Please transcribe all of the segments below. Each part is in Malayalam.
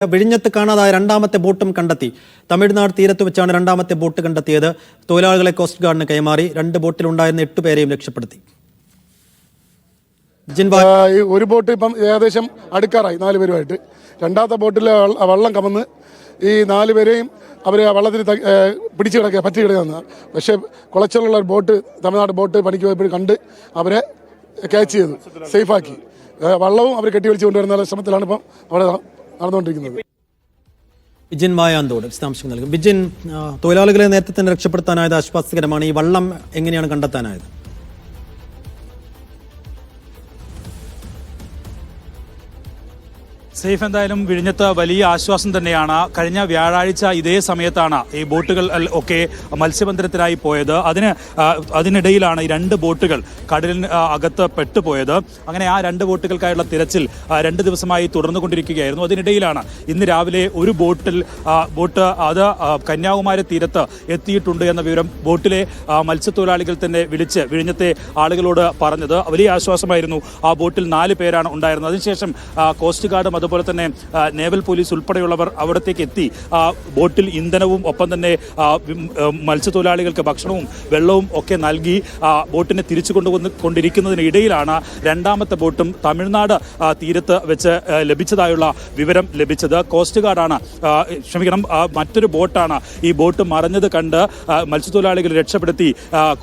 വിഴിഞ്ഞത്ത് കാണാതായ രണ്ടാമത്തെ ബോട്ടും കണ്ടെത്തി. തമിഴ്നാട് തീരത്ത് വെച്ചാണ് രണ്ടാമത്തെ ബോട്ട് കണ്ടെത്തിയത്. തൊഴിലാളികളെ കോസ്റ്റ് ഗാർഡിന് കൈമാറി. 2 ബോട്ടിലുണ്ടായിരുന്ന 8 പേരെയും രക്ഷപ്പെടുത്തി. ഒരു ബോട്ട് ഇപ്പം ഏകദേശം അടുക്കാറായി 4 പേരുമായിട്ട്. രണ്ടാമത്തെ ബോട്ടിൽ വള്ളം കമന്ന് ഈ 4 പേരെയും അവർ വള്ളത്തിൽ പിടിച്ചു കിടക്കുക പറ്റി കിടക്കുക. പക്ഷേ കുളച്ചിലുള്ള ഒരു ബോട്ട്, തമിഴ്നാട് ബോട്ട് പണിക്ക് പോയപ്പോൾ കണ്ട് അവരെ ക്യാച്ച് ചെയ്തു, സേഫാക്കി. വള്ളവും അവർ കെട്ടിവലിച്ചു കൊണ്ടുവരുന്ന ശ്രമത്തിലാണ് ഇപ്പം അവിടെ നടന്നുകൊണ്ടിരിക്കുന്നത്. ബിജിൻ മായാന്തോട് വിശദാംശങ്ങൾ നൽകും. ബിജിൻ, തൊഴിലാളികളെ നേരത്തെ തന്നെ രക്ഷപ്പെടുത്താനായത് ആശ്വാസകരമാണ്. ഈ വള്ളം എങ്ങനെയാണ് കണ്ടെത്താനായത്? സേഫ്, എന്തായാലും വിഴിഞ്ഞത്ത് വലിയ ആശ്വാസം തന്നെയാണ്. കഴിഞ്ഞ വ്യാഴാഴ്ച ഇതേ സമയത്താണ് ഈ ബോട്ടുകൾ ഒക്കെ മത്സ്യബന്ധനത്തിനായി പോയത്. അതിനിടയിലാണ് ഈ 2 ബോട്ടുകൾ കടലിന് അകത്ത് പെട്ടുപോയത്. അങ്ങനെ ആ 2 ബോട്ടുകൾക്കായുള്ള തിരച്ചിൽ 2 ദിവസമായി തുടർന്നുകൊണ്ടിരിക്കുകയായിരുന്നു. അതിനിടയിലാണ് ഇന്ന് രാവിലെ ഒരു ബോട്ട് അത് കന്യാകുമാരി തീരത്ത് എത്തിയിട്ടുണ്ട് എന്ന വിവരം ബോട്ടിലെ മത്സ്യത്തൊഴിലാളികൾ തന്നെ വിളിച്ച് വിഴിഞ്ഞത്തെ ആളുകളോട് പറഞ്ഞത്. വലിയ ആശ്വാസമായിരുന്നു. ആ ബോട്ടിൽ 4 പേരാണ് ഉണ്ടായിരുന്നത്. അതിനുശേഷം കോസ്റ്റ് ഗാർഡും അതുപോലെ തന്നെ നേവൽ പോലീസ് ഉൾപ്പെടെയുള്ളവർ അവിടത്തേക്ക് എത്തി ബോട്ടിൽ ഇന്ധനവും ഒപ്പം തന്നെ മത്സ്യത്തൊഴിലാളികൾക്ക് ഭക്ഷണവും വെള്ളവും ഒക്കെ നൽകി ബോട്ടിനെ തിരിച്ചു കൊണ്ടിരിക്കുന്നതിനിടയിലാണ് രണ്ടാമത്തെ ബോട്ടും തമിഴ്നാട് തീരത്ത് വെച്ച് ലഭിച്ചതായുള്ള വിവരം ലഭിച്ചത്. കോസ്റ്റ് ഗാർഡാണ് മറ്റൊരു ബോട്ടാണ് ഈ ബോട്ട് മറഞ്ഞത് കണ്ട് മത്സ്യത്തൊഴിലാളികൾ രക്ഷപ്പെടുത്തി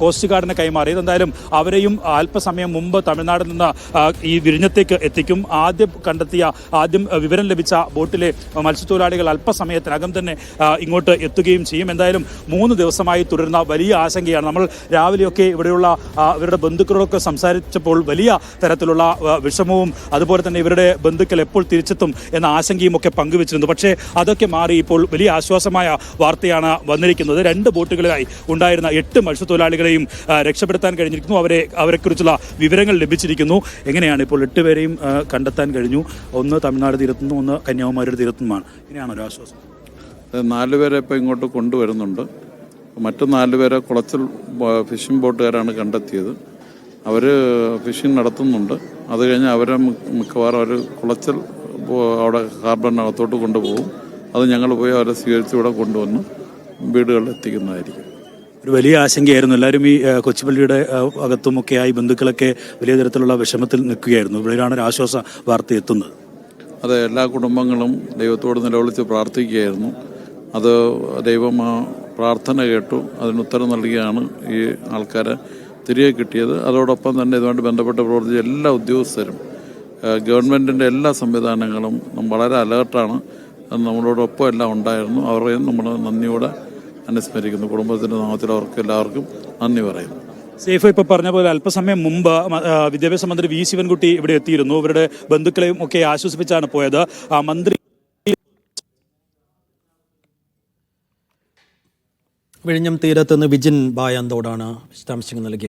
കോസ്റ്റ് ഗാർഡിനെ കൈമാറിയത്. എന്തായാലും അവരെയും അല്പസമയം മുമ്പ് തമിഴ്നാട്ടിൽ നിന്ന് ഈ വിഴിഞ്ഞത്തേക്ക് എത്തിക്കും. ആദ്യം വിവരം ലഭിച്ച ബോട്ടിലെ മത്സ്യത്തൊഴിലാളികൾ അല്പസമയത്തിനകം തന്നെ ഇങ്ങോട്ട് എത്തുകയും ചെയ്യും. എന്തായാലും 3 ദിവസമായി തുടരുന്ന വലിയ ആശങ്കയാണ്. നമ്മൾ രാവിലെയൊക്കെ ഇവിടെയുള്ള ഇവരുടെ ബന്ധുക്കളൊക്കെ സംസാരിച്ചപ്പോൾ വലിയ തരത്തിലുള്ള വിഷമവും അതുപോലെ തന്നെ ഇവരുടെ ബന്ധുക്കൾ എപ്പോൾ തിരിച്ചെത്തും എന്ന ആശങ്കയും ഒക്കെ പങ്കുവച്ചിരുന്നു. പക്ഷേ അതൊക്കെ മാറി ഇപ്പോൾ വലിയ ആശ്വാസമായ വാർത്തയാണ് വന്നിരിക്കുന്നത്. 2 ബോട്ടുകളിലായി ഉണ്ടായിരുന്ന 8 മത്സ്യത്തൊഴിലാളികളെയും രക്ഷപ്പെടുത്താൻ കഴിഞ്ഞിരിക്കുന്നു. അവരെക്കുറിച്ചുള്ള വിവരങ്ങൾ ലഭിച്ചിരിക്കുന്നു. എങ്ങനെയാണ് ഇപ്പോൾ 8 പേരെയും കണ്ടെത്താൻ കഴിഞ്ഞു? ഒന്ന് തമിഴ്നാട് തീരത്തുനിന്നും ഒന്ന് കന്യാകുമാരിയുടെ തീരത്തുനിന്നുമാണ്. ഇങ്ങനെയാണ് ഒരു ആശ്വാസം. 4 പേരെ ഇപ്പോൾ ഇങ്ങോട്ട് കൊണ്ടുവരുന്നുണ്ട്. മറ്റു 4 പേരെ കുളച്ചൽ ഫിഷിംഗ് ബോട്ടുകാരാണ് കണ്ടെത്തിയത്. അവർ ഫിഷിംഗ് നടത്തുന്നുണ്ട്. അത് കഴിഞ്ഞ് അവരെ മിക്കവാറും അവർ കുളച്ചൽ അവിടെ ഹാർബറിനകത്തോട്ട് കൊണ്ടുപോകും. അത് ഞങ്ങൾ പോയി അവരെ സ്വീകരിച്ച് ഇവിടെ കൊണ്ടുവന്ന് വീടുകളിൽ എത്തിക്കുന്നതായിരിക്കും. ഒരു വലിയ ആശങ്കയായിരുന്നു. എല്ലാവരും ഈ കൊച്ചുപള്ളിയുടെ അകത്തുമൊക്കെയായി ബന്ധുക്കളൊക്കെ വലിയ തരത്തിലുള്ള വിഷമത്തിൽ നിൽക്കുകയായിരുന്നു. ഇവിടെയാണ് ഒരു ആശ്വാസ വാർത്ത എത്തുന്നത്. അതെ, എല്ലാ കുടുംബങ്ങളും ദൈവത്തോട് നിലവിളിച്ച് പ്രാർത്ഥിക്കുകയായിരുന്നു. അത് ദൈവം ആ പ്രാർത്ഥന കേട്ടു, അതിനുത്തരം നൽകിയാണ് ഈ ആൾക്കാരെ തിരികെ കിട്ടിയത്. അതോടൊപ്പം തന്നെ ഇതുമായിട്ട് ബന്ധപ്പെട്ട് പ്രവർത്തിച്ച എല്ലാ ഉദ്യോഗസ്ഥരും, ഗവൺമെൻറ്റിൻ്റെ എല്ലാ സംവിധാനങ്ങളും വളരെ അലേർട്ടാണ്. നമ്മളോടൊപ്പം എല്ലാം ഉണ്ടായിരുന്നു. അവരെയും നമ്മൾ നന്ദിയോടെ അനുസ്മരിക്കുന്നു. കുടുംബത്തിൻ്റെ നാമത്തിൽ അവർക്ക് എല്ലാവർക്കും നന്ദി പറയുന്നു. സേഫ് ഇപ്പോൾ പറഞ്ഞ പോലെ അല്പസമയം മുമ്പ് വിദ്യാഭ്യാസ മന്ത്രി വി ശിവൻകുട്ടി ഇവിടെ എത്തിയിരുന്നു. ഇവരുടെ ബന്ധുക്കളെയും ഒക്കെ ആശ്വസിപ്പിച്ചാണ് പോയത്. മന്ത്രി വിഴിഞ്ഞം തീരത്ത് നിന്ന് ബിജിൻ ബായാന്തോടാണ് വിശദാംശങ്ങൾ നൽകിയത്.